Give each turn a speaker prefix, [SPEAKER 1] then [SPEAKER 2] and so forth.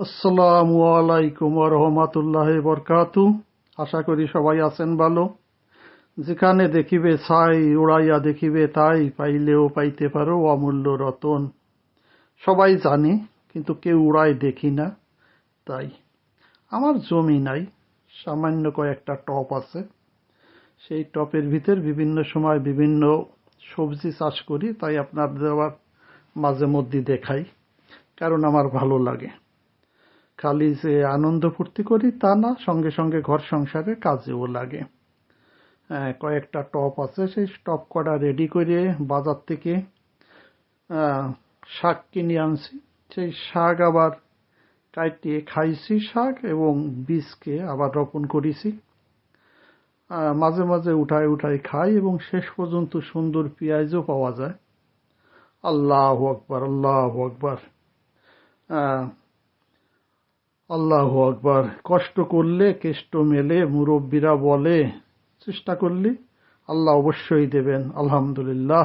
[SPEAKER 1] আসসালামু আলাইকুম ওয়া রাহমাতুল্লাহি ওয়া বারাকাতুহু। আশা করি সবাই আছেন ভালো। যেখানে দেখিবে ছাই, উড়াইয়া দেখিবে তাই, পাইলেও পাইতে পারো অমূল্য রতন। সবাই জানে, কিন্তু কেউ উড়ায় দেখি না। তাই আমার জমি নাই, সামান্য কয়েকটা টব আছে। সেই টবের ভিতর বিভিন্ন সময় বিভিন্ন সবজি চাষ করি, তাই আপনাদের আবার মাঝে মধ্যে দেখাই, কারণ আমার ভালো লাগে। খালি যে আনন্দ ফুর্তি করি তা না, সঙ্গে সঙ্গে ঘর সংসারে কাজেও লাগে। কয়েকটা টব আছে, সেই টব কটা রেডি করে বাজার থেকে শাক কিনে আনছি। সেই শাক আবার কাটিয়ে খাইছি শাক, এবং বীজকে আবার রোপণ করেছি। মাঝে মাঝে উঠায় উঠায় খাই, এবং শেষ পর্যন্ত সুন্দর পেঁয়াজও পাওয়া যায়। আল্লাহু আকবার, আল্লাহু আকবার, আল্লাহু আকবার। কষ্ট করলে কেষ্ট মেলে, মুরব্বীরা বলে। চেষ্টা করলে আল্লাহ অবশ্যই দেবেন। আলহামদুলিল্লাহ।